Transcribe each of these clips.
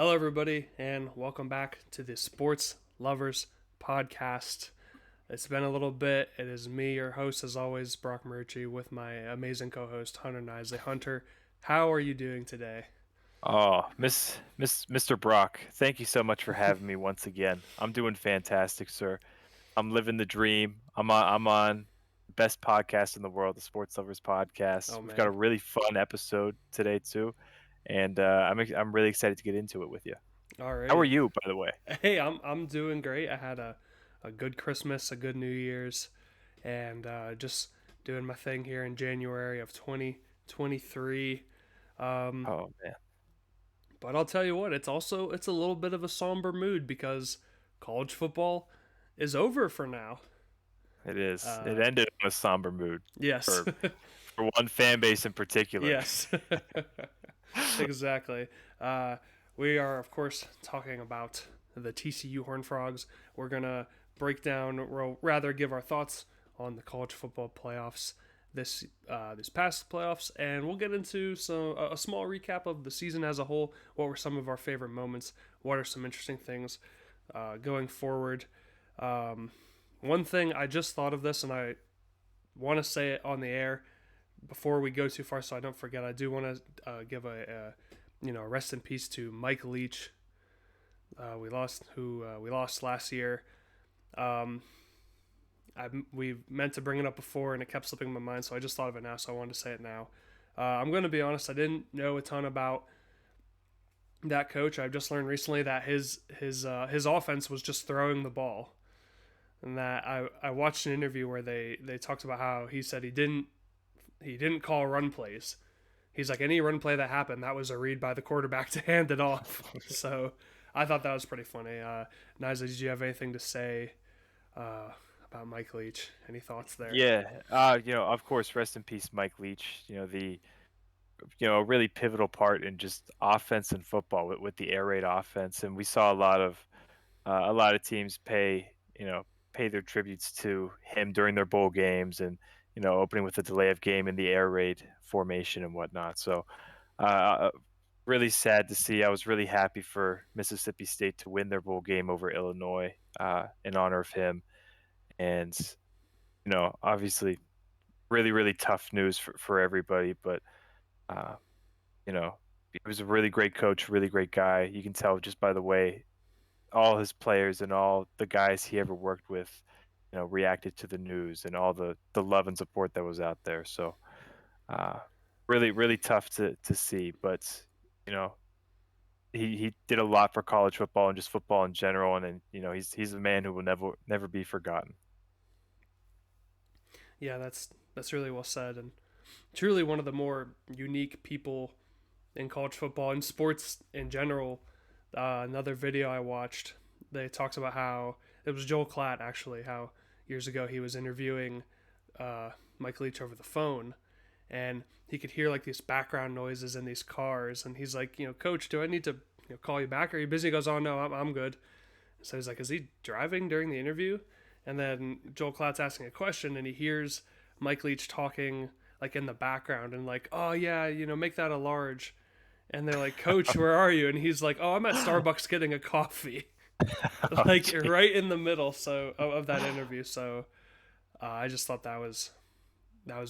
Hello, everybody, and welcome back to the Sports Lovers Podcast. It's been a little bit. It is me, your host, as always, Brock Marucci, with my amazing co-host Hunter Nisley. Hunter, how are you doing today? Oh, Mr. Brock, thank you so much for having me once again. I'm doing fantastic, sir. I'm living the dream. I'm on the best podcast in the world, the Sports Lovers Podcast. Oh We've got a man, really fun episode today too, and I'm really excited to get into it with you. How are alrighty. you, by the way? Hey, I'm doing great. I had a good Christmas, a good New Year's, and just doing my thing here in January of 2023. Um, Oh man, but I'll tell you what, it's a little bit of a somber mood because college football is over for now. it is. It Uh, ended in a somber mood yes, for one fan base in particular. yes, exactly. Uh, we are, of course, talking about the TCU Horned Frogs. We're gonna break down, or rather, give our thoughts on the college football playoffs this past playoffs, and we'll get into a small recap of the season as a whole. What were some of our favorite moments? What are some interesting things going forward? Um, One thing I just thought of this, and I want to say it on the air before we go too far, so I don't forget. I do want to give a rest in peace to Mike Leach. We lost last year. Um, we meant to bring it up before, and it kept slipping my mind, so I just thought of it now. So I wanted to say it now. I'm going to be honest. I didn't know a ton about that coach. I've just learned recently that his offense was just throwing the ball, and that I watched an interview where they talked about how he said he didn't call run plays. He's like, any run play that happened, that was a read by the quarterback to hand it off. So I thought that was pretty funny. Niza, did you have anything to say uh, about Mike Leach? Any thoughts there? Yeah, of course, rest in peace, Mike Leach. A really pivotal part in just offense and football with the air raid offense, and we saw a lot of teams pay their tributes to him during their bowl games, and opening with a delay of game in the air raid formation and whatnot. So, uh, really sad to see. I was really happy for Mississippi State to win their bowl game over Illinois in honor of him, and obviously, really tough news for everybody, but. Uh, you know, he was a really great coach, really great guy. You can tell just by the way all his players and all the guys he ever worked with, reacted to the news and all the love and support that was out there. So, uh, really tough to see, but you know, he did a lot for college football and just football in general, and then he's a man who will never be forgotten. Yeah, that's really well said, and truly one of the more unique people in college football and sports in general. Another video I watched, they talked about how it was Joel Klatt actually, how years ago he was interviewing Mike Leach over the phone, and he could hear like these background noises in these cars, and he's like, Coach, do I need to call you back? Are you busy? He goes, oh no, I'm good. So he's like, is he driving during the interview? And then Joel Klatt's asking a question, and he hears Mike Leach talking like in the background, and like, oh yeah, make that a large. And they're like, Coach, where are you? And he's like, oh, I'm at Starbucks getting a coffee, Oh, like gee. right in the middle of that interview. So I just thought that was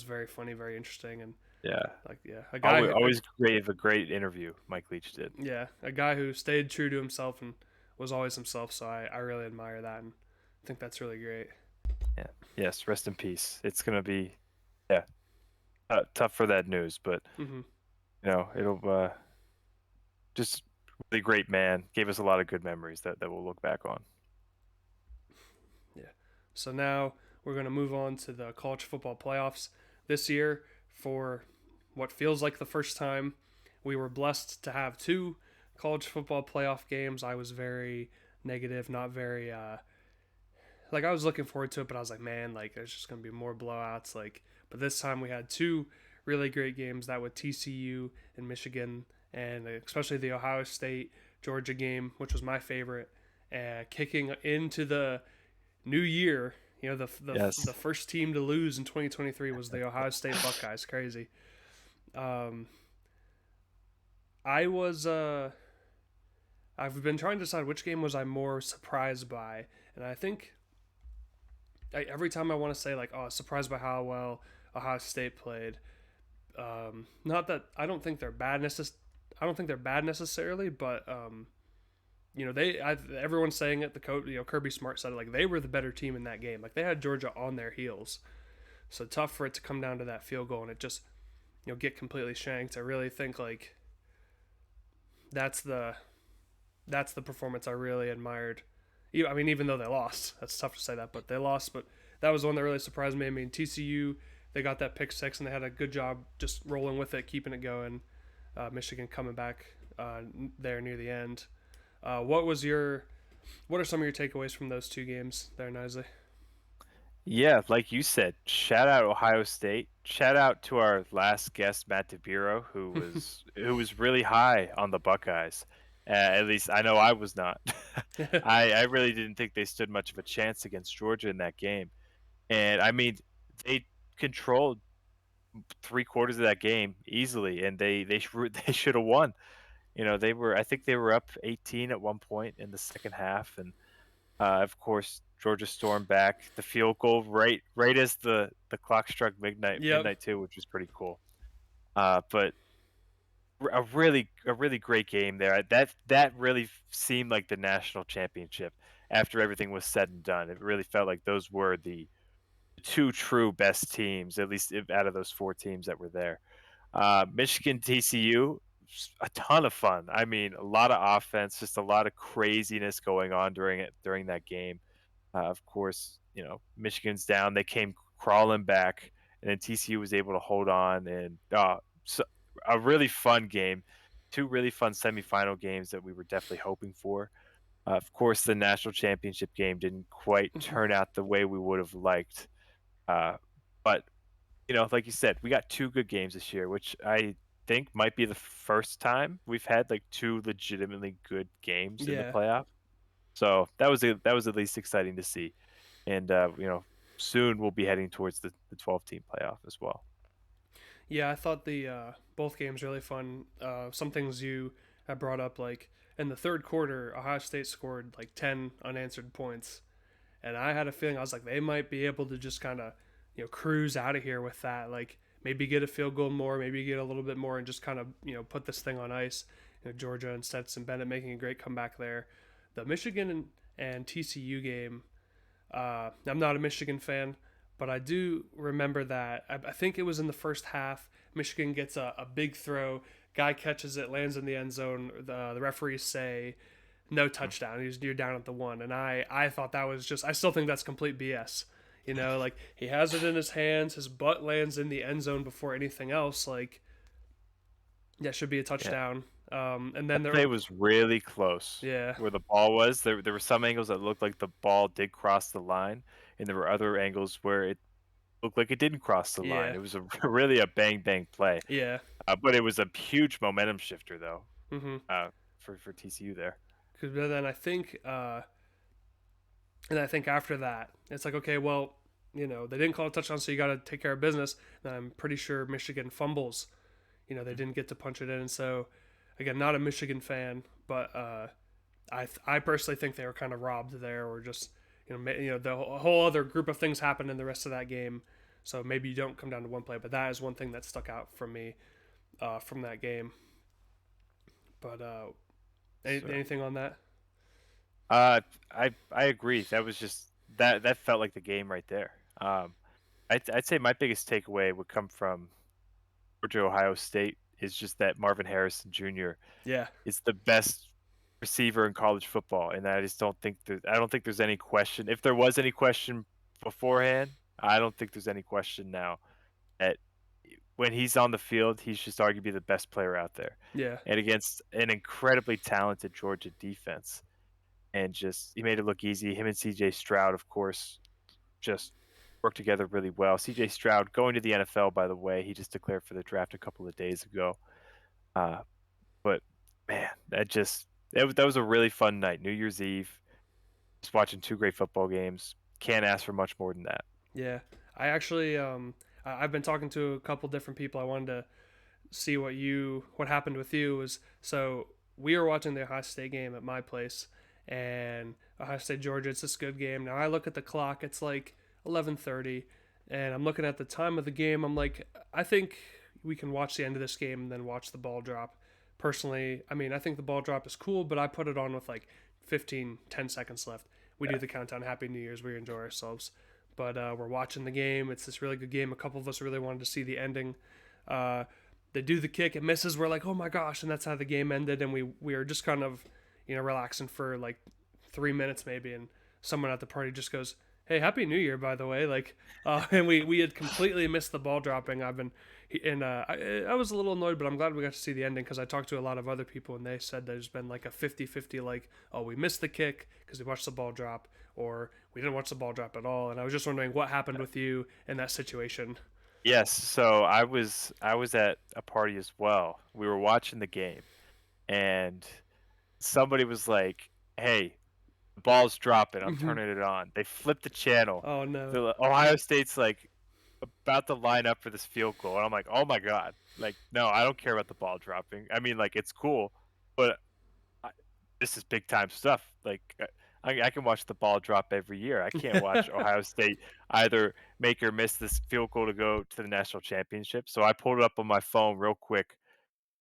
very funny, very interesting, and Yeah, like yeah, a guy who always gave a great interview. Mike Leach did. yeah, a guy who stayed true to himself and was always himself. So I really admire that, and I think that's really great. Yeah. Yes, rest in peace. It's gonna be, yeah, tough for that news, but Hmm. it'll just really great man. Gave us a lot of good memories that we'll look back on. Yeah. So now we're going to move on to the college football playoffs this year for what feels like the first time. We were blessed to have two college football playoff games. I was very negative, not very like I was looking forward to it, but I was like, man, like there's just going to be more blowouts like but this time we had two really great games that with TCU and Michigan and especially the Ohio State Georgia game, which was my favorite, kicking into the new year. The Yes. first team to lose in 2023 was the Ohio State Buckeyes. Crazy. Um, I was I've been trying to decide which game was I more surprised by, and I think every time I want to say like, oh, surprised by how well Ohio State played. Not that I don't think they're bad I don't think they're bad necessarily, but everyone's saying it. The coach, Kirby Smart said it. Like they were the better team in that game. Like they had Georgia on their heels. So tough for it to come down to that field goal and it just get completely shanked. I really think like that's the that's the performance I really admired. I mean, even though they lost, that's tough to say that, but they lost. But that was one that really surprised me. I mean, TCU, they got that pick six and they had a good job just rolling with it, keeping it going. Michigan coming back there near the end. What was your What are some of your takeaways from those two games there, Nisley? Yeah, like you said, shout out Ohio State. Shout out to our last guest, Matt DeBiro, who was really high on the Buckeyes. At least I know I was not. I really didn't think they stood much of a chance against Georgia in that game. And I mean, they controlled three quarters of that game easily, and they should have won. I think they were up 18 at one point in the second half, and of course, Georgia stormed back the field goal right as the clock struck Yep. midnight too, which was pretty cool. But a really great game there. That really seemed like the national championship after everything was said and done. It really felt like those were the two true best teams, at least out of those four teams that were there. Michigan TCU, a ton of fun. I mean, a lot of offense, just a lot of craziness going on during that game. Of course, Michigan's down. They came crawling back, and then TCU was able to hold on. And so a really fun game. Two really fun semifinal games that we were definitely hoping for. Of course, the national championship game didn't quite turn out the way we would have liked. Uh, but like you said, we got two good games this year, which I think might be the first time we've had like two legitimately good games in the Yeah. playoff. So that was at least exciting to see, and soon we'll be heading towards the 12 team playoff as well. Yeah, I thought the both games really fun. Some things you had brought up, like in the third quarter, Ohio State scored like 10 unanswered points, and I had a feeling I was like they might be able to just kind of cruise out of here with that. Like maybe get a field goal more, maybe get a little bit more, and just kind of put this thing on ice. Georgia and Stetson Bennett making a great comeback there. The Michigan and TCU game. I'm not a Michigan fan, but I do remember that. I think it was in the first half. Michigan gets a big throw. Guy catches it, lands in the end zone. The referees say no touchdown. You're down at the one. And I thought that was just, I still think that's complete BS. Like he has it in his hands. His butt lands in the end zone before anything else. Like, that should be a Yeah, touchdown. And then that there, play was really close. yeah, Where the ball was, there were some angles that looked like the ball did cross the line, and there were other angles where it looked like it didn't cross the line. yeah, It was really a bang bang play, yeah. but it was a huge momentum shifter though, Mm-hmm. for TCU there. Because then I think after that, it's like, okay, well, they didn't call a touchdown, so you got to take care of business. And I'm pretty sure Michigan fumbles. They didn't get to punch it in. And so, again, not a Michigan fan, but I personally think they were kind of robbed there, or just the whole other group of things happened in the rest of that game. So maybe you don't come down to one play, but that is one thing that stuck out from me from that game. But So anything on that? I agree. That was just that felt like the game right there. I'd say my biggest takeaway would come from Georgia Ohio State is just that Marvin Harrison Jr. Yeah, is the best receiver in college football, and I don't think there's any question. If there was any question beforehand, I don't think there's any question now that when he's on the field, he's just arguably the best player out there, yeah, and against an incredibly talented Georgia defense. And just he made it look easy. Him and CJ Stroud, of course, just worked together really well. CJ Stroud going to the NFL, by the way, he just declared for the draft a couple of days ago. Uh, but man, that was a really fun night. New Year's Eve, just watching two great football games. Can't ask for much more than that. yeah. I actually I've been talking to a couple different people. I wanted to see what happened with you. Was so we were watching the Ohio State game at my place, and Ohio State Georgia. It's this good game. Now I look at the clock. It's like 11:30, and I'm looking at the time of the game. I'm like, I think we can watch the end of this game and then watch the ball drop. Personally, I mean, I think the ball drop is cool, but I put it on with like 10 seconds left. We do the countdown. Happy New Year's. We enjoy ourselves. But we're watching the game. It's this really good game. A couple of us really wanted to see the ending. Uh, they do the kick. It misses. We're like, oh my gosh. And that's how the game ended. And we were just kind of, relaxing for like 3 minutes maybe. And someone at the party just goes, hey, Happy New Year, by the way. Like, and we had completely missed the ball dropping. I was a little annoyed, but I'm glad we got to see the ending because I talked to a lot of other people and they said there's been like a 50-50, like, oh, we missed the kick because we watched the ball drop, or we didn't watch the ball drop at all. And I was just wondering what happened with you in that situation. Yes, so I was at a party as well. We were watching the game, and somebody was like, "Hey, the ball's dropping. I'm turning it on." They flipped the channel. Oh no. Ohio State's like about to line up for this field goal, and I'm like, "Oh my god!" Like, no, I don't care about the ball dropping. I mean, like, it's cool, but I, this is big time stuff. Like, I can watch the ball drop every year. I can't watch Ohio State either make or miss this field goal to go to the national championship. So I pulled it up on my phone real quick.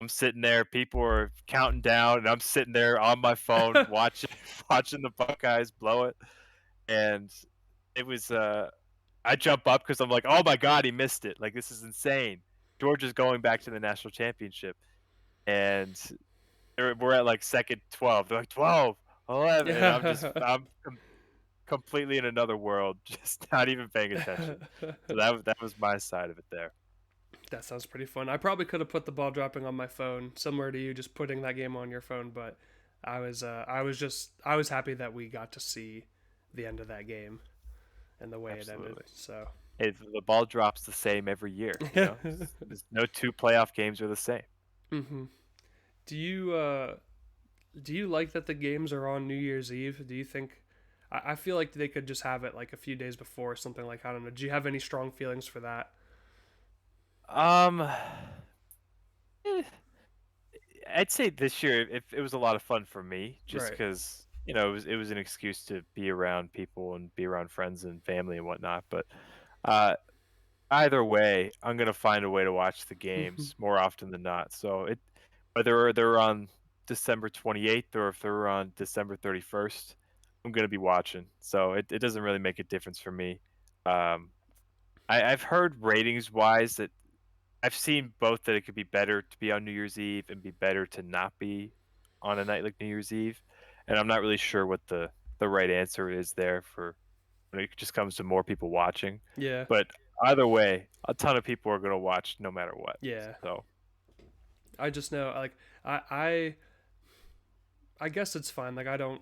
I'm sitting there, people are counting down, and I'm sitting there on my phone watching watching the Buckeyes blow it. And it was I jump up because I'm like, oh my god, he missed it. Like, this is insane. Georgia's going back to the national championship. And we're at like second 12. They're like 12, 11, and I'm completely in another world, just not even paying attention. So that was my side of it there. That sounds pretty fun. I probably could have put the ball dropping on my phone, similar to you, just putting that game on your phone. But I was happy that we got to see the end of that game and the way it ended. Absolutely. So, The ball drops the same every year. There's no two playoff games are the same. hmm do you do you like that the games are on New Year's Eve? Do you think? I feel like they could just have it like a few days before or something, like, I don't know. Do you have any strong feelings for that? Um, eh, I'd say this year it was a lot of fun for me, just Right. because it was an excuse to be around people and be around friends and family and whatnot. But uh, either way, I'm gonna find a way to watch the games more often than not. So whether they're on December 28th or if they're on December 31st, I'm gonna be watching. So it doesn't really make a difference for me. Um, I've heard ratings wise that I've seen both that it could be better to be on New Year's Eve and be better to not be on a night like New Year's Eve. And I'm not really sure what the right answer is there for when it just comes to more people watching. Yeah. But either way, a ton of people are gonna watch no matter what. Yeah. So I just know, like, I I I guess it's fine. Like, I don't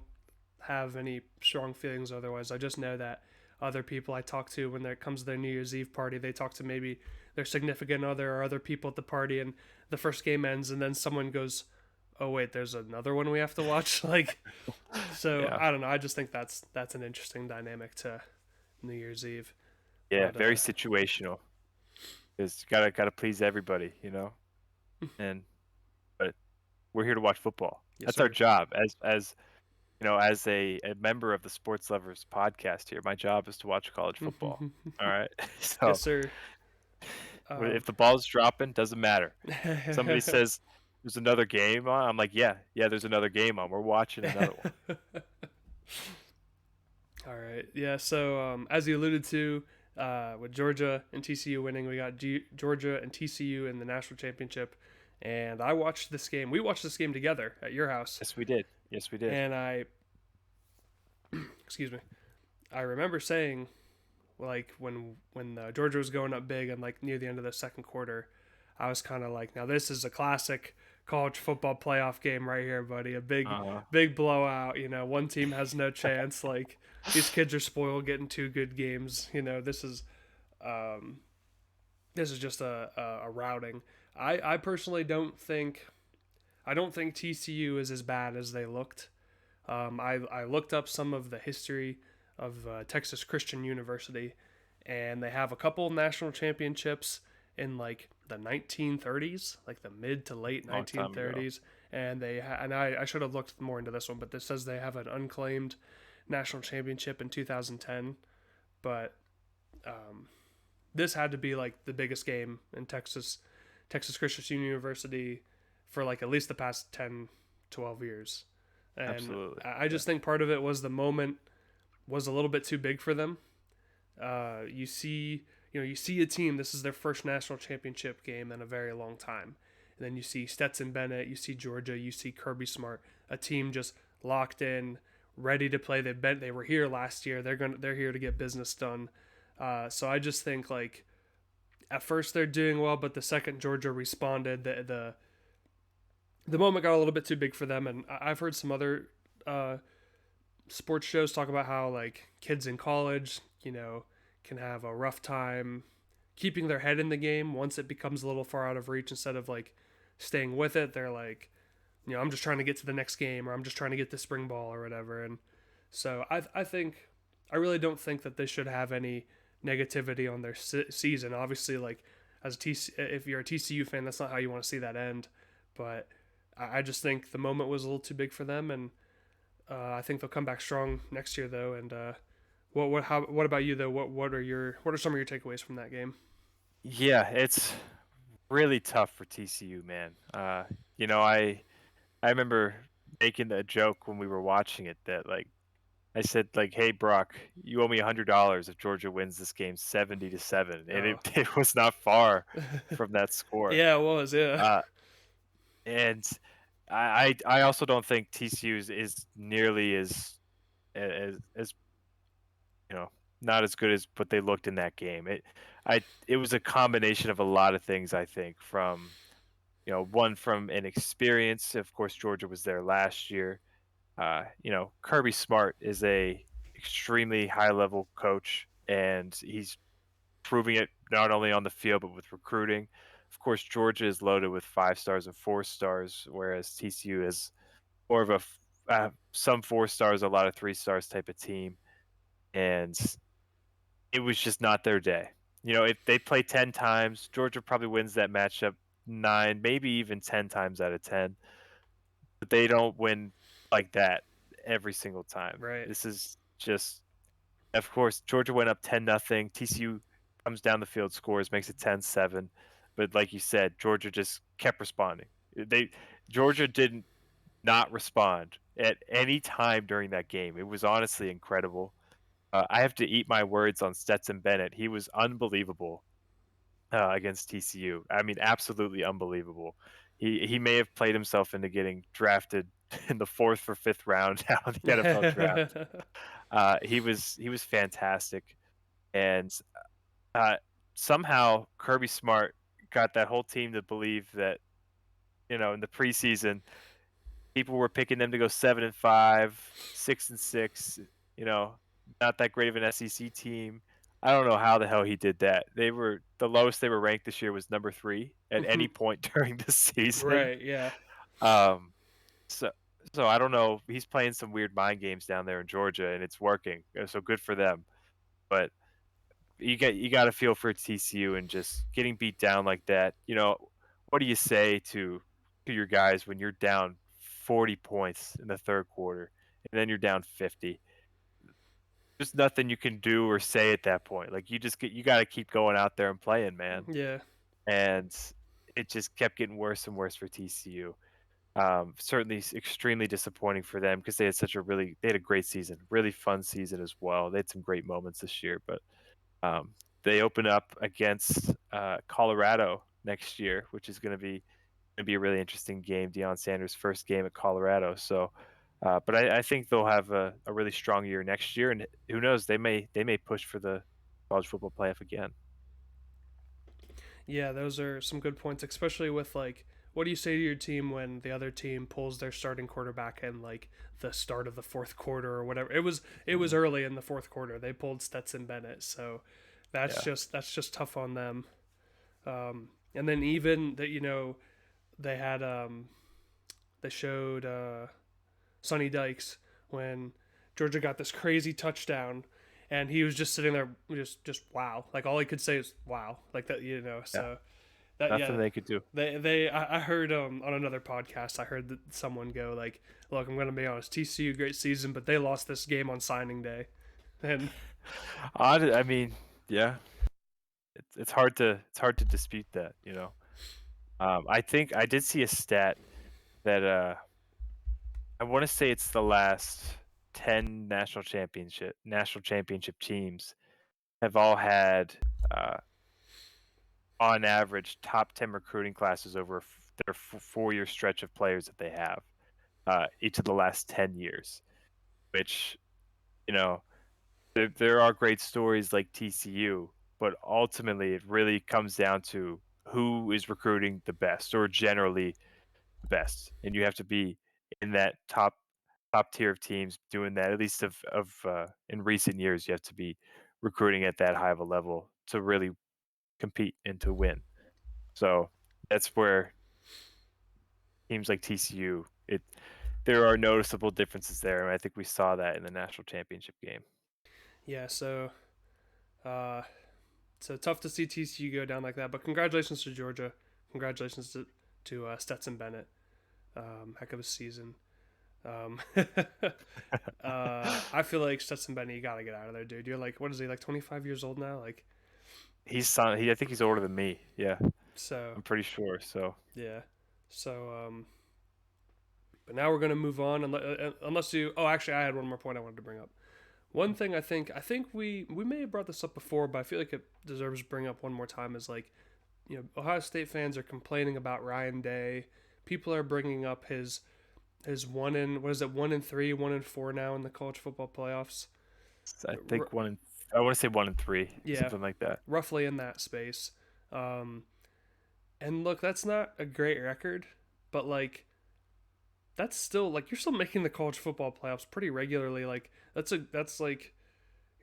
have any strong feelings otherwise. I just know that other people I talk to when it comes to their New Year's Eve party, they talk to maybe their significant other or other people at the party, and the first game ends, and then someone goes, "Oh wait, there's another one we have to watch." Like, so yeah. I don't know. I just think that's an interesting dynamic to New Year's Eve. Yeah, But very situational. Because gotta please everybody. And but we're here to watch football. yes, That's our sir. job as a member of the Sports Lovers podcast here. My job is to watch college football. All right. Yes, So sir. if Um, the ball's dropping, doesn't matter. Somebody says there's another game on. I'm like, yeah, yeah, there's another game on. We're watching another one. All right. Yeah. So, as you alluded to, with Georgia and TCU winning, we got Georgia and TCU in the national championship. And I watched this game. We watched this game together at your house. Yes, we did. Yes, we did. And excuse me, I remember saying, like, when Georgia was going up big and like near the end of the second quarter, I was kind of like, now this is a classic college football playoff game right here, buddy. A Uh, big blowout. One team has no chance. Like, these kids are spoiled getting two good games. Um, this is just a routing. I personally don't think TCU is as bad as they looked. I looked up some of the history of Texas Christian University, and they have a couple national championships in like the 1930s, like the mid to late long time ago. 1930s, and I should have looked more into this one, but this says they have an unclaimed national championship in 2010. But this had to be like the biggest game in Texas Christian University for like at least the past 10, 12 years. And Absolutely. I Yeah. just think part of it was the moment was a little bit too big for them. You see a team. This is their first national championship game in a very long time, and then you see Stetson Bennett, you see Georgia, you see Kirby Smart, a team just locked in, ready to play. They were here last year. They're here to get business done. So I just think like at first they're doing well, but the second Georgia responded, the moment got a little bit too big for them. And I've heard some other sports shows talk about how like kids in college, can have a rough time keeping their head in the game once it becomes a little far out of reach. Instead of like staying with it, they're like, I'm just trying to get to the next game, or I'm just trying to get the spring ball or whatever. And so I think I really don't think that they should have any negativity on their season. Obviously, like if you're a TCU fan, that's not how you want to see that end. But I just think the moment was a little too big for them, and I think they'll come back strong next year though. And what about you though? What are some of your takeaways from that game? Yeah, it's really tough for TCU, man. You know, I remember making a joke when we were watching it that like I said like, "Hey Brock, you owe me $100 if Georgia wins this game 70-7," and it Oh, it was not far from that score. yeah, it was. Yeah, Uh, and I also don't think TCU is nearly as you know, not as good as what they looked in that game. It was a combination of a lot of things, I think, from one from an experience. Of course, Georgia was there last year. Kirby Smart is a extremely high level coach, and he's proving it not only on the field but with recruiting. Of course, Georgia is loaded with 5 stars and 4 stars, whereas TCU is more of some 4 stars, a lot of 3 stars type of team. And it was just not their day. If they play 10 times, Georgia probably wins that matchup 9, maybe even 10 times out of 10, but they don't win like that every single time. right. This is just of course, Georgia went up 10-0. TCU comes down the field, scores, makes it 10-7. But like you said, Georgia just kept responding. Georgia didn't not respond at any time during that game. It was honestly incredible. I have to eat my words on Stetson Bennett. He was unbelievable against TCU. I mean, absolutely unbelievable. He may have played himself into getting drafted in the fourth or fifth round now in the NFL draft. He was fantastic, and uh, somehow Kirby Smart got that whole team to believe that in the preseason people were picking them to go 7-5, 6-6. You know, not that great of an SEC team. I don't know how the hell he did that. The lowest they were ranked this year was number 3 at any point during the season. Right. Yeah. Um, so so I don't know. He's playing some weird mind games down there in Georgia, and it's working. So good for them. But you got to feel for TCU and just getting beat down like that. What do you say to your guys when you're down 40 points in the third quarter and then you're down 50? There's nothing you can do or say at that point. Like you got to keep going out there and playing, man. Yeah. And it just kept getting worse and worse for TCU. Certainly extremely disappointing for them because they had a great season, really fun season as well. They had some great moments this year, but they open up against Colorado next year, which is going to be a really interesting game. Deion Sanders' first game at Colorado. So, but I think they'll have a really strong year next year, and who knows, they may push for the college football playoff again. Yeah, those are some good points, especially with like, what do you say to your team when the other team pulls their starting quarterback in like the start of the fourth quarter or whatever? It was Mhm. early in the fourth quarter. They pulled Stetson Bennett, so that's Yeah, just tough on them. And then even that they had they showed Sonny Dykes when Georgia got this crazy touchdown, and he was just sitting there, just wow, like all he could say is wow, like that, yeah, So that Nothing yeah. they could do. I heard on another podcast I heard that someone go like, look, I'm gonna be honest, TCU great season, but they lost this game on signing day, and I mean, yeah, it's hard to dispute that, you know. I think I did see a stat that I want to say it's the last 10 national championship teams have all had uh, on average top 10 recruiting classes over their 4-year stretch of players that they have each of the last 10 years, which, you know, there are great stories like TCU, but ultimately it really comes down to who is recruiting the best or generally the best, and you have to be in that top tier of teams doing that. At least of in recent years, you have to be recruiting at that high of a level to really compete and to win. So that's where teams like TCU, there are noticeable differences there, and I think we saw that in the national championship game. yeah, uh, so tough to see TCU go down like that. But congratulations to Georgia, congratulations to Stetson Bennett, heck of a season. Um, I feel like Stetson Bennett, you gotta get out of there, dude. You're like, what is he, like 25 years old now? Like, I think he's older than me. Yeah, so I'm pretty sure. So yeah, so but now we're gonna move on unless you. Oh, actually, I had one more point I wanted to bring up. One thing I think we may have brought this up before, but I feel like it deserves to bring up one more time is like, Ohio State fans are complaining about Ryan Day. People are bringing up his one in what is it 1-3, 1-4 now in the college football playoffs. I R- think I want to say 1-3, yeah, something like that. roughly in that space. Um, and look, that's not a great record, but like that's still like you're still making the college football playoffs pretty regularly. Like that's like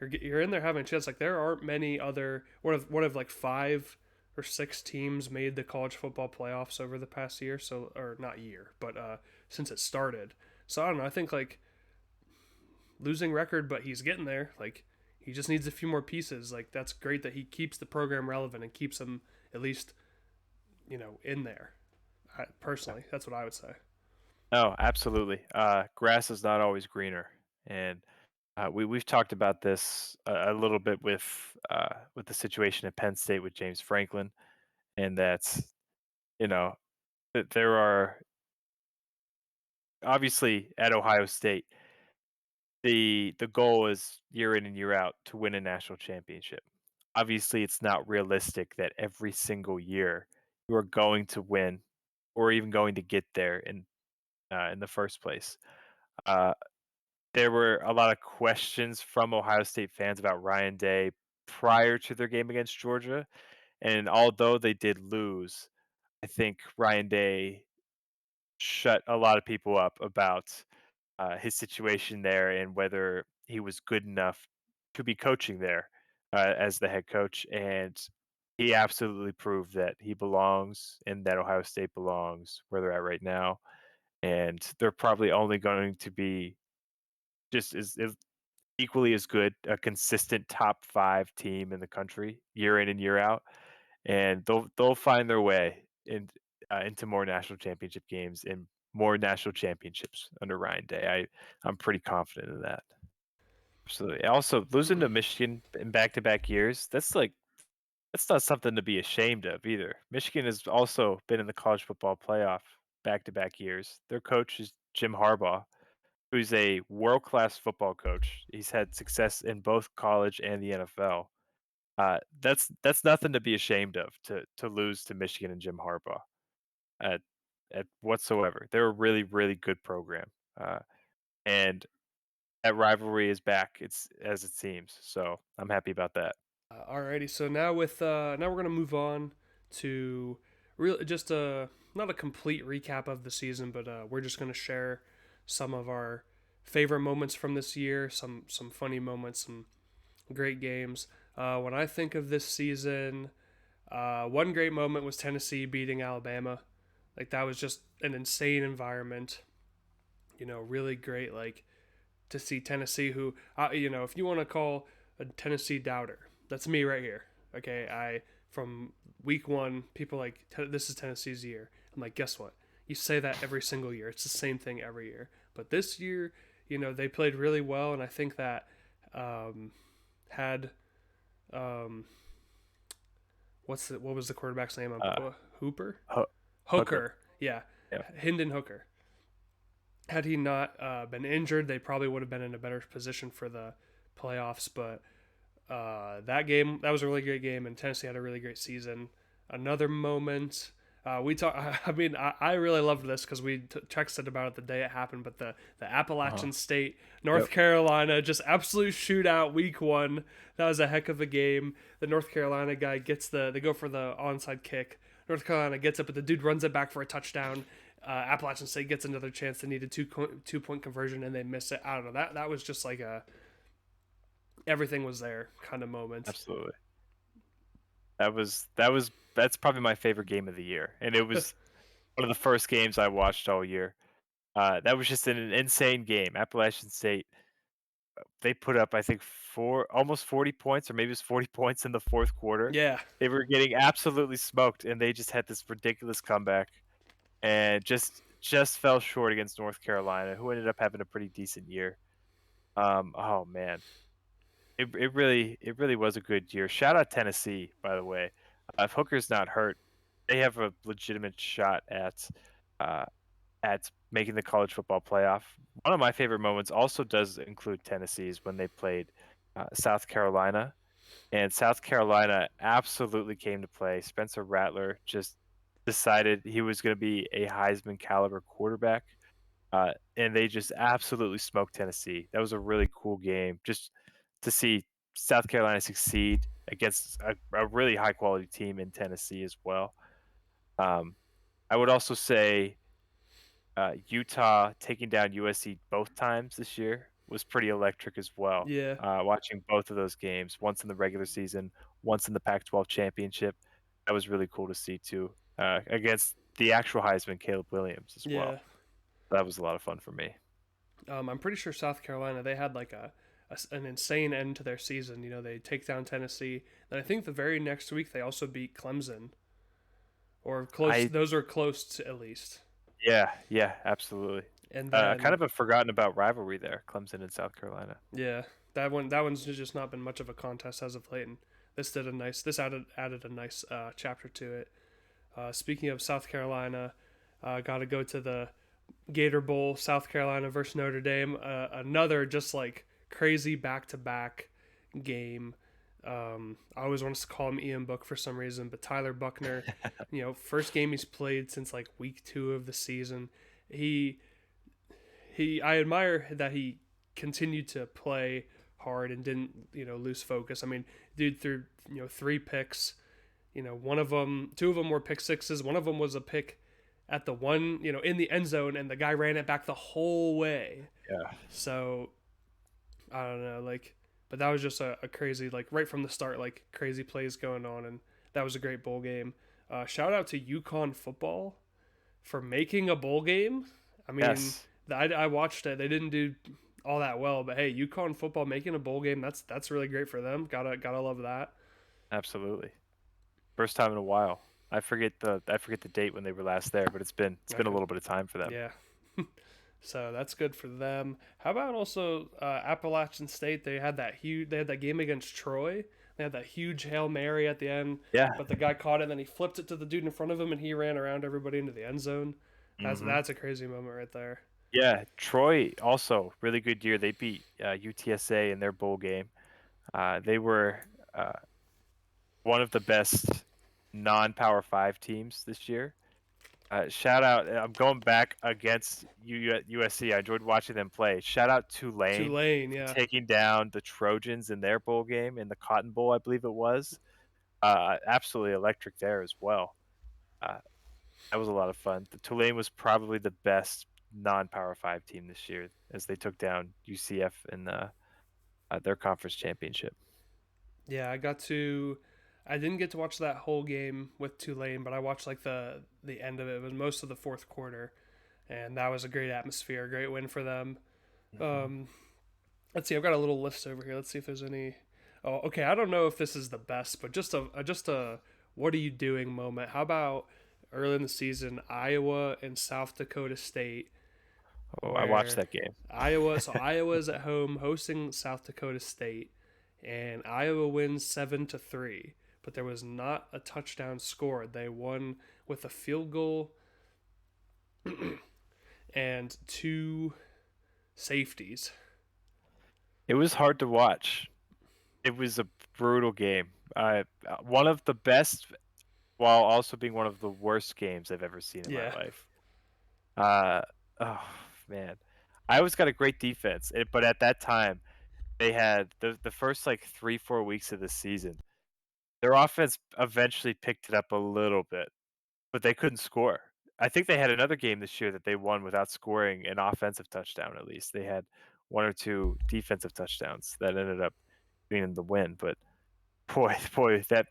you're in there having a chance. Like there aren't many other one of like 5 or 6 teams made the college football playoffs over the past year. So or not year, but since it started. So I don't know. I think like losing record, but he's getting there. Like he just needs a few more pieces. Like that's great that he keeps the program relevant and keeps them at least in there. Personally, that's what I would say. Oh, absolutely. Grass is not always greener, and we've talked about this a little bit with the situation at Penn State with James Franklin, and that's you know that there are obviously at Ohio State the goal is year in and year out to win a national championship. Obviously, it's not realistic that every single year you are going to win or even going to get there in the first place. Uh, there were a lot of questions from Ohio State fans about Ryan Day prior to their game against Georgia, and although they did lose, I think Ryan Day shut a lot of people up about his situation there and whether he was good enough to be coaching there as the head coach. And he absolutely proved that he belongs and that Ohio State belongs where they're at right now. And they're probably only going to be just as equally as good, a consistent top 5 team in the country year in and year out. And they'll find their way into more national championship games and more national championships under Ryan Day. I'm pretty confident in that. Absolutely. Also, losing to Michigan in back-to-back years, that's not something to be ashamed of either. Michigan has also been in the college football playoff back-to-back years. Their coach is Jim Harbaugh, who's a world-class football coach. He's had success in both college and the NFL. That's nothing to be ashamed of to lose to Michigan and Jim Harbaugh at at whatsoever. They're a really really good program, and that rivalry is back. It's as it seems. So I'm happy about that. Alrighty, so now we're gonna move on to real just not a complete recap of the season, but we're just gonna share some of our favorite moments from this year, some funny moments, some great games. When I think of this season, one great moment was Tennessee beating Alabama. Like that was just an insane environment. Really great. Like to see Tennessee, who if you want to call a Tennessee doubter, that's me right here. Okay, I from week one, people like this is Tennessee's year. I'm like, guess what? You say that every single year. It's the same thing every year. But this year, they played really well, and I think that had what was the quarterback's name? Uh, Hooper, Ho- Hooker. Hooker, yeah, Yeah. Hendon Hooker. Had he not been injured, they probably would have been in a better position for the playoffs. But that was a really great game, and Tennessee had a really great season. Another moment. We talk. I mean, I really loved this because we texted about it the day it happened. But the Uh-huh. Appalachian State, North Yep. Carolina, just absolute shootout week one. That was a heck of a game. The North Carolina guy gets they go for the onside kick. North Carolina gets it, but the dude runs it back for a touchdown. Appalachian State gets another chance. They need a 2 point conversion and they miss it. I don't know. That was just like a everything was there kind of moment. Absolutely. That's probably my favorite game of the year, and it was one of the first games I watched all year. That was just an insane game. Appalachian State, they put up, I think, almost 40 points, or maybe it was 40 points in the fourth quarter. Yeah, They were getting absolutely smoked, and they just had this ridiculous comeback, and just fell short against North Carolina, who ended up having a pretty decent year. Oh man, it really was a good year. Shout out Tennessee, by the way. If Hooker's not hurt, they have a legitimate shot uh, at making the college football playoff. One of my favorite moments also does include Tennessee's when they played South Carolina, and South Carolina absolutely came to play. Spencer Rattler just decided he was going to be a Heisman caliber quarterback, and they just absolutely smoked Tennessee. That was a really cool game, just to see South Carolina succeed against a really high quality team in Tennessee as well. Um, I would also say Utah taking down USC both times this year was pretty electric as well. yeah, Watching both of those games, once in the regular season, once in the Pac-12 championship, that was really cool to see too. Against the actual Heisman, Caleb Williams as yeah. well. That was a lot of fun for me. I'm pretty sure South Carolina they had like an insane end to their season. They take down Tennessee. Then I think the very next week they also beat Clemson or close. I Those are close to at least. Yeah, absolutely. And Kind then of a forgotten about rivalry there, Clemson and South Carolina. yeah, that one's just not been much of a contest as of late. And this added a nice chapter to it. Speaking of South Carolina, got to go to the Gator Bowl, South Carolina versus Notre Dame. Another just like crazy back to back game. I always want to call him Ian Book for some reason, but Tyler Buckner, first game he's played since like week 2 of the season. He I admire that he continued to play hard and didn't lose focus. I mean, dude threw 3 picks. One of them, 2 of them were pick sixes. One of them was a pick at the one in the end zone, and the guy ran it back the whole way. Yeah. So I don't know, like, but that was just a crazy, like, right from the start, like crazy plays going on, and that was a great bowl game. Shout out to UConn football for making a bowl game. I mean, Yes, I watched it. They didn't do all that well, but hey, UConn football making a bowl game, that's really great for them. Gotta love that. absolutely. First time in a while. I forget the date when they were last there, but it's been a Okay, little bit of time for them. yeah. So that's good for them. How about also Appalachian State? They had that game against Troy. They had that huge Hail Mary at the end, Yeah. but the guy caught it and then he flipped it to the dude in front of him and he ran around everybody into the end zone. That's hmm that's a crazy moment right there. Yeah. Troy also really good year. They beat UTSA in their bowl game. They were uh, one of the best non-Power Five teams this year. Shout out! I'm going back against USC. I enjoyed watching them play. Shout out Tulane Tulane, for yeah. taking down the Trojans in their bowl game in the Cotton Bowl, I believe it was. Absolutely electric there as well. Uh, that was a lot of fun. The Tulane was probably the best non-Power Five team this year as they took down UCF in their conference championship. Yeah, I didn't get to watch that whole game with Tulane, but I watched like the end of it. It was most of the fourth quarter, and that was a great atmosphere, great win for them. hmm Um, let's see, I've got a little list over here. Let's see if there's any. Oh, okay. I don't know if this is the best, but just a what are you doing moment. How about early in the season, Iowa and South Dakota State, Oh, I watched where that game. Iowa's at home hosting South Dakota State, and Iowa wins 7-3. But there was not a touchdown scored. They won with a field goal and two safeties. It was hard to watch. It was a brutal game. One of the best, while also being one of the worst games I've ever seen in my Yeah, life. Uh, oh man, Iowa's got a great defense, but at that time they had the first like 3 4 weeks of the season. Their offense eventually picked it up a little bit, but they couldn't score. I think they had another game this year that they won without scoring an offensive touchdown. At least they had one or two defensive touchdowns that ended up being the win. But boy, that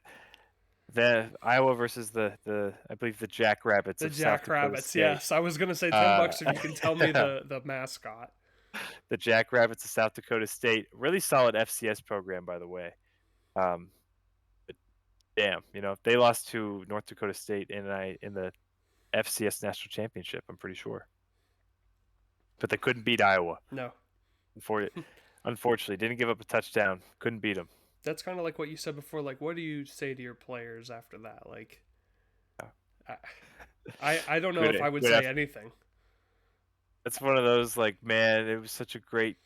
Iowa versus the I believe the Jackrabbits the of South Dakota Jackrabbits. State. Yes, I was gonna say Uh, $10 if you can tell me the mascot. the Jackrabbits of South Dakota State, really solid FCS program, by the way. Um, but damn, they lost to North Dakota State in the FCS national championship. I'm pretty sure, but they couldn't beat Iowa. No, Unfor- Unfortunately, didn't give up a touchdown. Couldn't beat them. that's kind of like what you said before. Like, what do you say to your players after that? Like, I I don't know if I would Good say effort. anything. It's one of those like, man, it was such a great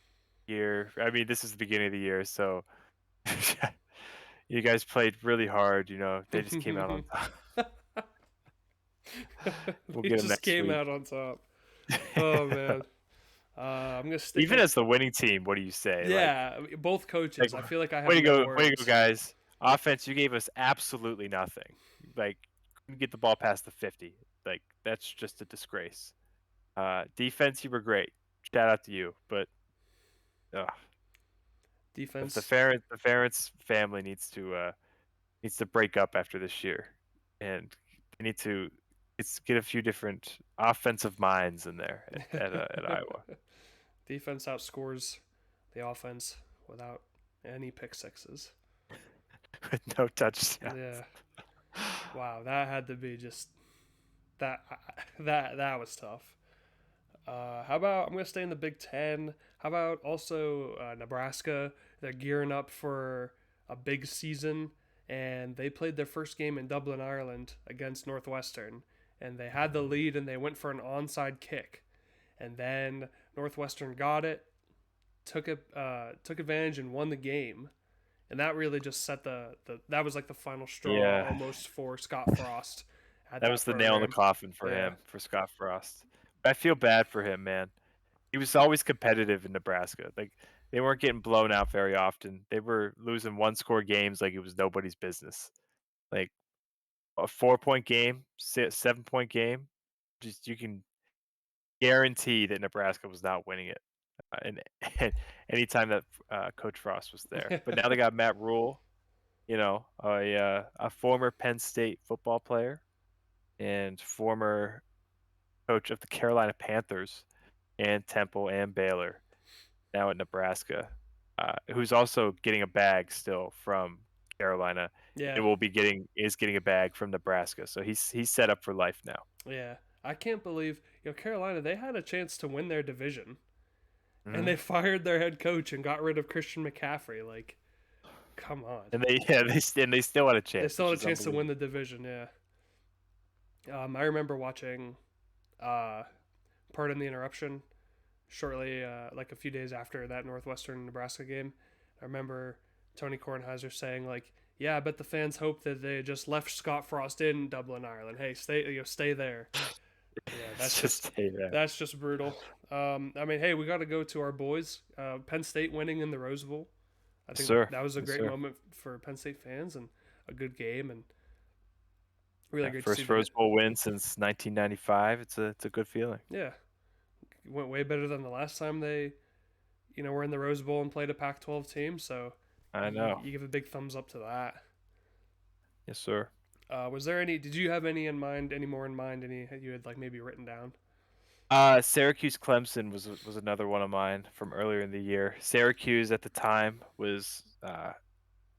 year. I mean, this is the beginning of the year, so you guys played really hard. They just came out on top. We'll We get them just next came week. out on top. Oh man, I'm gonna stick Even with as the winning team, what do you say? yeah. I mean, both Like, coaches. I feel like I have way to no go, words. guys! Offense, you gave us absolutely nothing. Like, couldn't get the ball past the 50. Like, that's just a disgrace. Defense, you were great. Shout out to you. But ugh, the Defense. Ferentz family needs to break up after this year, and they need to get a few different offensive minds in there at Iowa Defense outscores the offense without any pick sixes. with no touchdowns. Yeah. Wow, that had to be just that that was tough. How about I'm gonna stay in the Big Ten? How about also Nebraska? They're gearing up for a big season, and they played their first game in Dublin, Ireland, against Northwestern, and they had the lead, and they went for an onside kick, and then Northwestern got it, took advantage, and won the game, and that really just set the that was like the final straw Yeah, almost for Scott Frost at that that was the nail in the program. coffin for Yeah. him, for Scott Frost. I feel bad for him, man. He was always competitive in Nebraska. Like, they weren't getting blown out very often. They were losing one score games like it was nobody's business. Like a 4 point game, 7 point game, just you can guarantee that Nebraska was not winning it. And anytime that Coach Frost was there. But now they got Matt Rule, a former Penn State football player and former coach of the Carolina Panthers and Temple and Baylor, now at Nebraska, who's also getting a bag still from Carolina, Yeah. and is getting a bag from Nebraska. So he's set up for life now. Yeah, I can't believe Carolina. They had a chance to win their division, and Hmm. they fired their head coach and got rid of Christian McCaffrey. Like, come on, And they yeah they still had a they chance, still which had a is chance to win unbelievable. the division. Yeah, I remember watching. Uh, Pardon the interruption. Shortly, like a few days after that Northwestern Nebraska game, I remember Tony Kornheiser saying like, "Yeah, I bet the fans hope that they just left Scott Frost in Dublin, Ireland. Hey, stay there." Yeah, It's just stay there. that's just brutal. I mean, hey, we got to go to our boys. Penn State winning in the Rose Bowl. I Yes, think sir. that was a Yes, great sir. moment for Penn State fans and a good game and really Yeah, great to see first the Rose Bowl win since 1995. It's a good feeling. yeah went way better than the last time they were in the Rose Bowl and played a Pac-12 team. So I know. you give a big thumbs up to that. Yes, sir. Was there any? Did you have any in mind? Any more in mind? Any you had like maybe written down? Syracuse Clemson was another one of mine from earlier in the year. Syracuse at the time was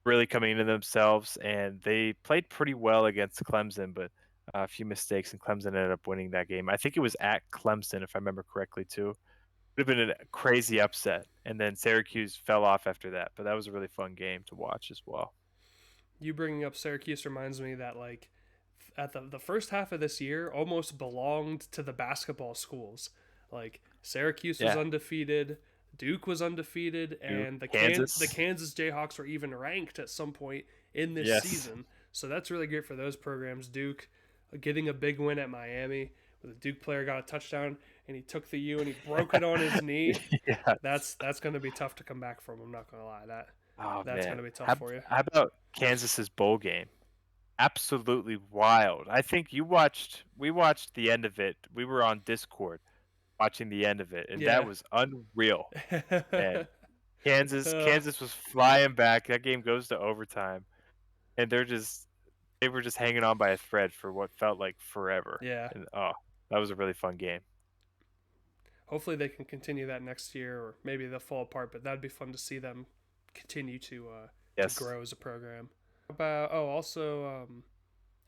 really coming into themselves, and they played pretty well against Clemson, but a few mistakes, and Clemson ended up winning that game. I think it was at Clemson, if I remember correctly, too. Would have been a crazy upset, and then Syracuse fell off after that, but that was a really fun game to watch as well. You bringing up Syracuse reminds me that like at the first half of this year almost belonged to the basketball schools. Like Syracuse was Yeah, undefeated, Duke was undefeated, Duke, and the Kansas. Kansas Jayhawks were even ranked at some point in this Yes. season. So that's really great for those programs. Duke getting a big win at Miami, where the Duke player got a touchdown and he took the U and he broke it on his knee. Yes. That's going to be tough to come back from. I'm not going to lie. Oh, That's going man. to be tough How for you. how about Kansas's bowl game? Absolutely wild. I think we watched the end of it. We were on Discord watching the end of it, and that Yeah. was unreal, man. uh, Kansas was flying back. That game goes to overtime, and they were just hanging on by a thread for what felt like forever. yeah. And oh, that was a really fun game. Hopefully they can continue that next year, or maybe they'll fall apart. But that'd be fun to see them continue to Yes. grow as a program. About also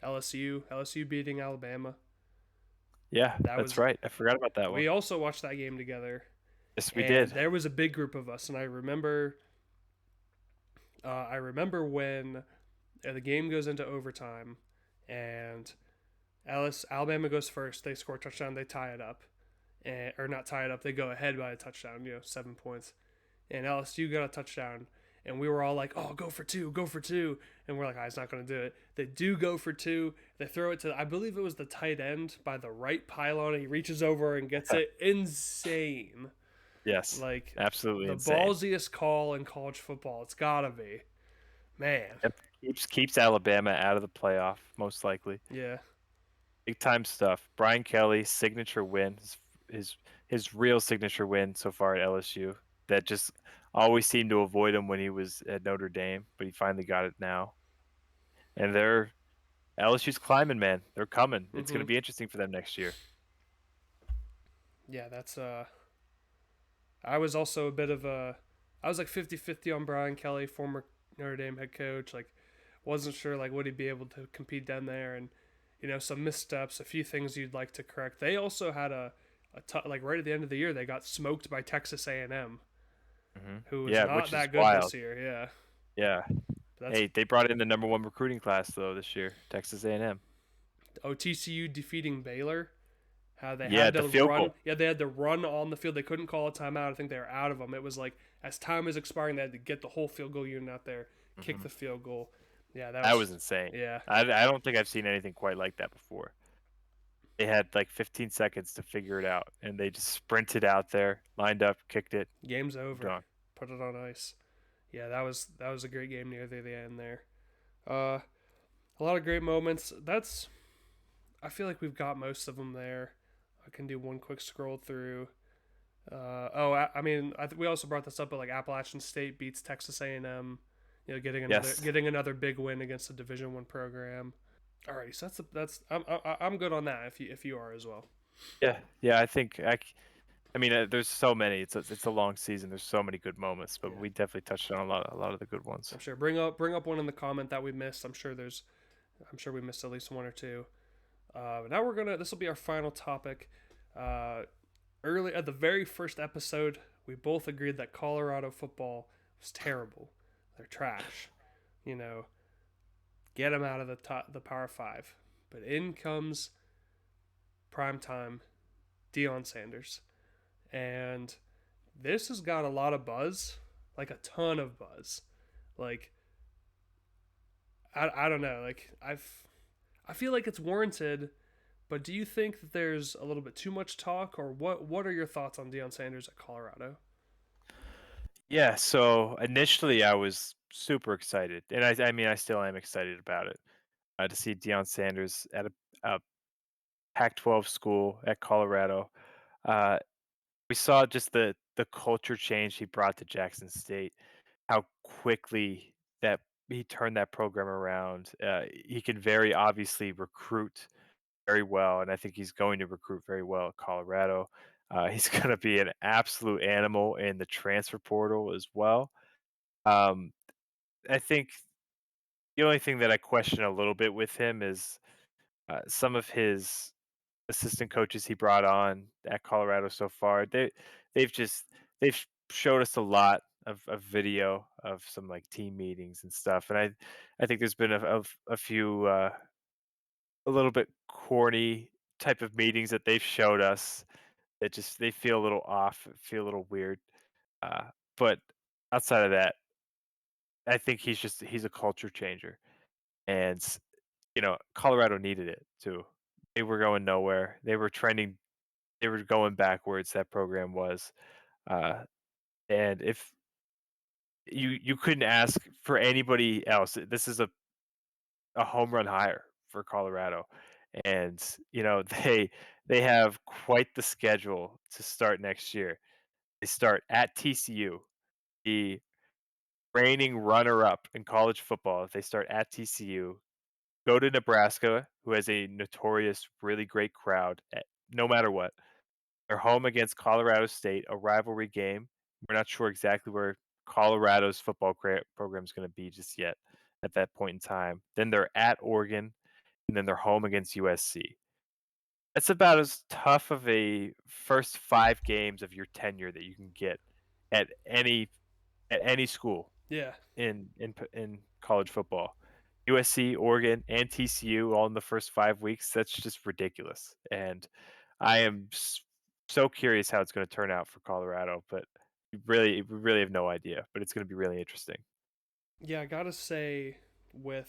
LSU beating Alabama. Yeah, That that's was right. I forgot about that one. we also watched that game together, Yes, we and did. there was a big group of us. And I remember when the game goes into overtime, and Alabama goes first. They score a touchdown. They tie it up, or not tie it up. They go ahead by a touchdown. 7 points. And LSU got a touchdown, and we were all like, "Oh, go for two, go for two!" And we're like, "Oh, he's not going to do it." They do go for two. They throw it to, I believe it was the tight end by the right pylon. He reaches over and gets it. Insane, Yes, like absolutely the insane. ballsiest call in college football. It's gotta be, man. Yep, keeps Alabama out of the playoff, most likely. Yeah, Big time stuff. Brian Kelly, signature win, his his real signature win so far at LSU. That just always seemed to avoid him when he was at Notre Dame, but he finally got it now. And they're LSU's climbing, man. They're coming. It's going to mm-hmm. be interesting for them next year. Yeah. That's I was also a bit of a, I was like 50-50 on Brian Kelly, former Notre Dame head coach. Like, wasn't sure like would he be able to compete down there, and some missteps, a few things you'd like to correct. They also had like right at the end of the year they got smoked by Texas A&M, who was Yeah, not which is that good wild. this year. Yeah, Yeah. but that's Hey, they brought in the number one recruiting class though this year, Texas A&M. OTCU defeating Baylor. How they Yeah, had the to field run. goal. Yeah, they had to run on the field. They couldn't call a timeout. I think they were out of them. It was like as time was expiring, they had to get the whole field goal unit out there, kick hmm the field goal. Yeah, that That was. was insane. Yeah, I don't think I've seen anything quite like that before. They had like 15 seconds to figure it out, and they just sprinted out there, lined up, kicked it, game's moved over. on. Put it on ice. Yeah, that was a great game near the end there. Uh, a lot of great moments. I feel like we've got most of them there. I can do one quick scroll through. I mean, we also brought this up, but like Appalachian State beats Texas A&M. Getting another Yes. getting another big win against a Division I program. Alrighty, so that's I'm good on that if you are as well. Yeah. Yeah. I mean, there's so many. It's a long season. There's so many good moments, but Yeah, we definitely touched on a lot of the good ones. I'm sure. Bring up one in the comment that we missed. I'm sure we missed at least one or two. Now this will be our final topic. Uh, Early at the very first episode, we both agreed that Colorado football was terrible. They're trash. You know, get them out of the Power Five. But in comes prime time, Deion Sanders, and this has got a lot of buzz, like a ton of buzz. Like I don't know, like I feel like it's warranted. But do you think that there's a little bit too much talk, or what are your thoughts on Deion Sanders at Colorado? Yeah. So initially, I was super excited, and I mean, I still am excited about it. To see Deion Sanders at a Pac-12 school at Colorado. Uh, we saw just the culture change he brought to Jackson State, how quickly that he turned that program around. He can very obviously recruit very well, and I think he's going to recruit very well at Colorado. He's going to be an absolute animal in the transfer portal as well. Um, I think the only thing that I question a little bit with him is some of his assistant coaches he brought on at Colorado so far. They've just they've showed us a lot of video of some like team meetings and stuff, and I think there's been a few a little bit corny type of meetings that they've showed us that just they feel a little off, feel a little weird. Uh, but outside of that, I think he's a culture changer, and Colorado needed it too. They were going nowhere. They were trending. They were going backwards. That program was, uh, and if you couldn't ask for anybody else, this is a home run hire for Colorado, and they have quite the schedule to start next year. They start at TCU, the reigning runner-up in college football. They start at TCU, go to Nebraska, who has a notorious, really great crowd, no matter what. They're home against Colorado State, a rivalry game. We're not sure exactly where Colorado's football program is going to be just yet at that point in time. Then they're at Oregon, and then they're home against USC. That's about as tough of a first 5 games of your tenure that you can get at any school Yeah. in college football. USC, Oregon, and TCU all in the first 5 weeks. That's just ridiculous. And I am so curious how it's going to turn out for Colorado, but we really have no idea. But it's going to be really interesting. Yeah, I gotta say, with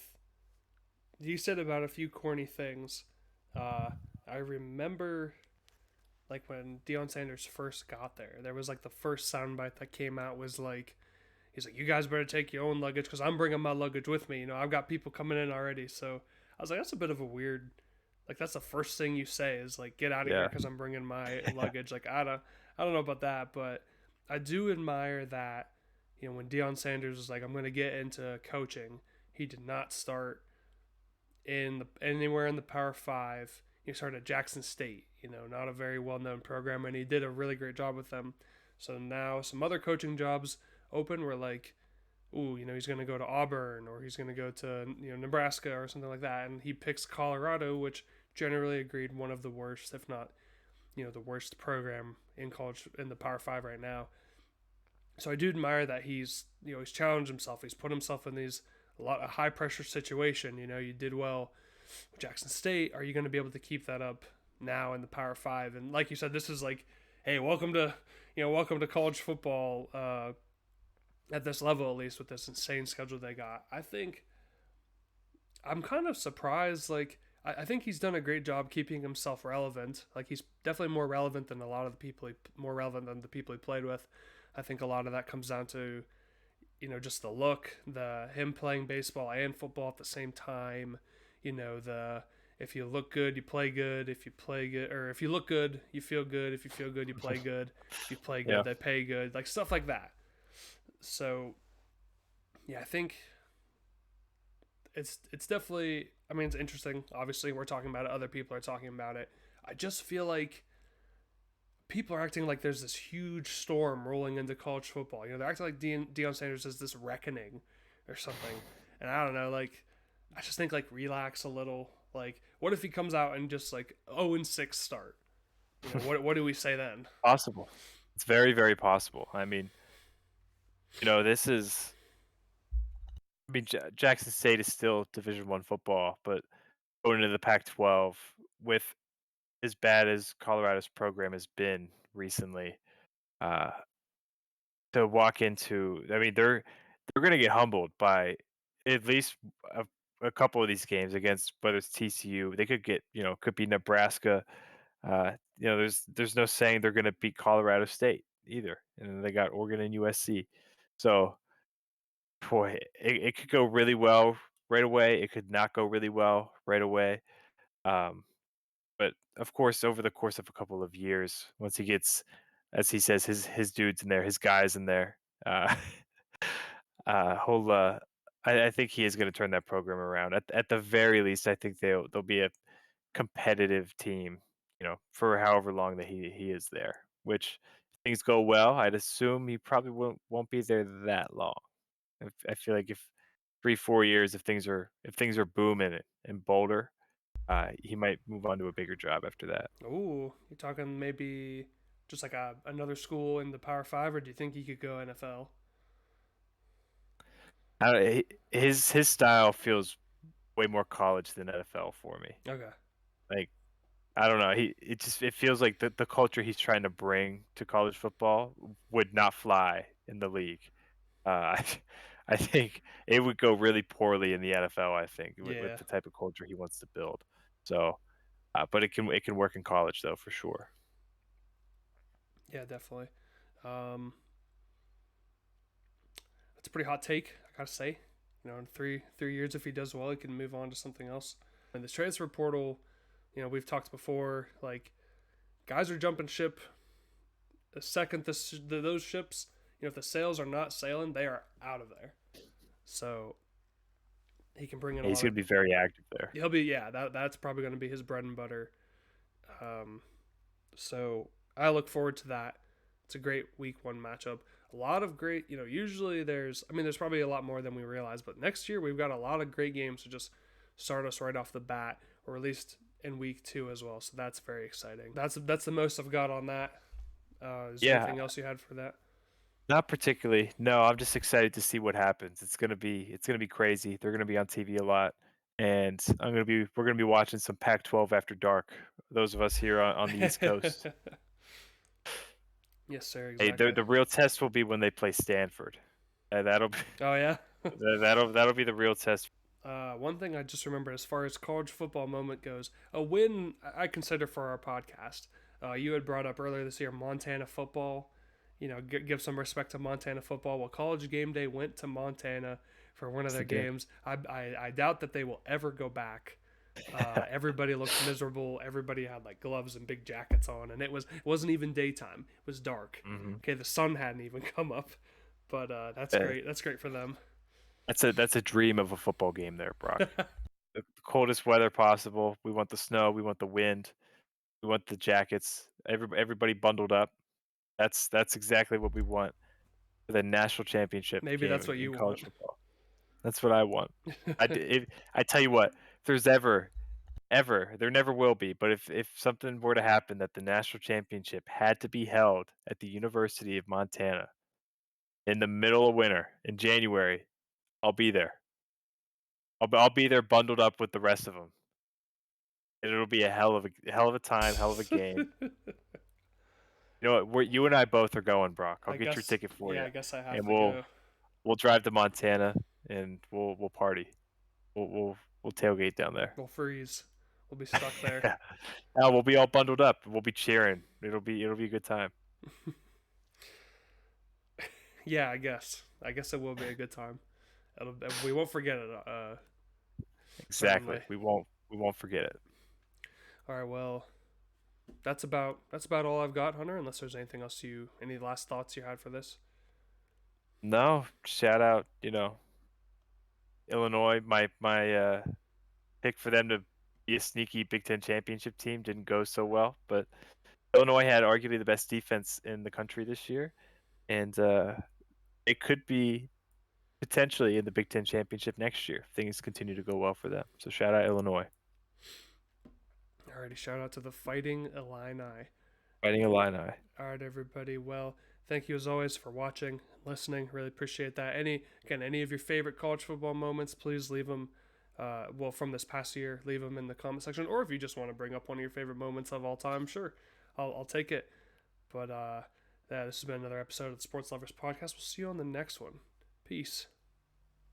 you said about a few corny things. Uh, I remember like when Deion Sanders first got there, there was like the first soundbite that came out was like, he's like, "You guys better take your own luggage because I'm bringing my luggage with me. You know, I've got people coming in already." So I was like, that's a bit of a weird. Like that's the first thing you say is like, "Get out of here" Yeah. because I'm bringing my luggage. Like I don't know about that, but I do admire that. You know, when Deion Sanders was like, "I'm going to get into coaching," he did not start anywhere in the Power Five. He started at Jackson State, you know, not a very well known program, and he did a really great job with them. So now some other coaching jobs open were like, ooh, you know, he's going to go to Auburn or he's going to go to Nebraska or something like that, and he picks Colorado, which generally agreed one of the worst, if not the worst program in college in the Power Five right now. So I do admire that he's challenged himself. He's put himself in these a high pressure situation. You know, you did well with Jackson State. Are you going to be able to keep that up now in the Power Five? And like you said, this is like, hey, welcome to college football at this level, at least with this insane schedule they got. I think I'm kind of surprised. Like, I think he's done a great job keeping himself relevant. Like, he's definitely more relevant than a lot of the people, more relevant than the people he played with. I think a lot of that comes down to, just the look, the him playing baseball and football at the same time. The if you look good, you play good. If you play good, or if you look good, you feel good. If you feel good, you play good. If you play good, Yeah. they pay good. Like stuff like that. So yeah, I think it's definitely. I mean, it's interesting. Obviously, we're talking about it. Other people are talking about it. I just feel like people are acting like there's this huge storm rolling into college football. They're acting like Deion Sanders is this reckoning or something. And I don't know. Like, I just think like relax a little. Like, what if he comes out and just like 0-6 start? What do we say then? Possible. It's very, very possible. I mean, this is. I mean, Jackson State is still Division I football, but going into the Pac-12 with as bad as Colorado's program has been recently, uh, to walk into, I mean, they're gonna get humbled by at least a, a couple of these games against whether it's TCU. They could get, could be Nebraska. There's no saying they're gonna beat Colorado State either, and then they got Oregon and USC. So, boy, it could go really well right away. It could not go really well right away. Um, But of course, over the course of a couple of years, once he gets, as he says, his dudes in there, his guys in there, uh, he'll. I think he is going to turn that program around. At the very least, I think they'll be a competitive team, for however long that he is there. Which if things go well, I'd assume he probably won't be there that long. I feel like if 3 4 years if things are booming in Boulder, he might move on to a bigger job after that. Ooh, you talking maybe just like another school in the Power Five, or do you think he could go NFL? I don't, his style feels way more college than NFL for me. Okay. Like I don't know. It feels like the culture he's trying to bring to college football would not fly in the league. I I think it would go really poorly in the NFL. I think with Yeah. the type of culture he wants to build. So, but it can work in college though for sure. Yeah, definitely. Um, that's a pretty hot take, I gotta say. In three years, if he does well, he can move on to something else. And the transfer portal, we've talked before. Like guys are jumping ship. The second those ships, if the sails are not sailing, they are out of there. So he can bring in a Yeah, he's lot of. going to be very active there. He'll be yeah. That's probably going to be his bread and butter. Um, so I look forward to that. It's a great week 1 matchup. A lot of great, usually there's probably a lot more than we realize, but next year we've got a lot of great games to just start us right off the bat, or at least in week 2 as well. So that's very exciting. That's the most I've got on that. Is there Yeah, anything else you had for that? not particularly. No, I'm just excited to see what happens. It's gonna be crazy. They're gonna be on TV a lot, and we're gonna be watching some Pac-12 after dark. Those of us here on the East Coast. Yes, sir. Hey, Exactly. the real test will be when they play Stanford. That'll be Oh yeah. that'll be the real test. One thing I just remembered as far as college football moment goes, a win I consider for our podcast. You had brought up earlier this year Montana football. Give some respect to Montana football. Well, College Game Day went to Montana for one of Yes, their they did. games. I doubt that they will ever go back. Everybody looked miserable. Everybody had like gloves and big jackets on, and it wasn't even daytime. It was dark. hmm Okay, the sun hadn't even come up, but that's Uh, great. That's great for them. that's a dream of a football game there, Brock. The coldest weather possible. We want the snow. We want the wind. We want the jackets. Everybody bundled up. That's exactly what we want for the national championship Maybe game that's what in you college want. football. That's what I want. I tell you what, if there's ever, there never will be, but if something were to happen that the national championship had to be held at the University of Montana in the middle of winter in January, I'll be there. I'll be there bundled up with the rest of them. And it'll be a hell of a time, hell of a game. You know what? You and I both are going, Brock. I'll I get your guess, ticket for yeah, you, I guess I have and to go. we'll drive to Montana and we'll party. We'll tailgate down there. We'll freeze. We'll be stuck there. Yeah. We'll be all bundled up. We'll be cheering. It'll be a good time. Yeah, I guess. I guess it will be a good time. We won't forget it. Exactly. Certainly. We won't forget it. All right. Well, that's about all I've got, Hunter. Unless there's anything else any last thoughts you had for this? No, shout out, Illinois. My pick for them to be a sneaky Big Ten championship team didn't go so well, but Illinois had arguably the best defense in the country this year, and it could be potentially in the Big Ten championship next year if things continue to go well for them. So shout out Illinois, Alrighty. Shout out to the Fighting Illini. Fighting Illini. All right, everybody. Well, thank you as always for watching, listening. Really appreciate that. Any of your favorite college football moments, please leave them. From this past year, leave them in the comment section. Or if you just want to bring up one of your favorite moments of all time, sure, I'll take it. But yeah, this has been another episode of the Sports Lovers Podcast. We'll see you on the next one. Peace.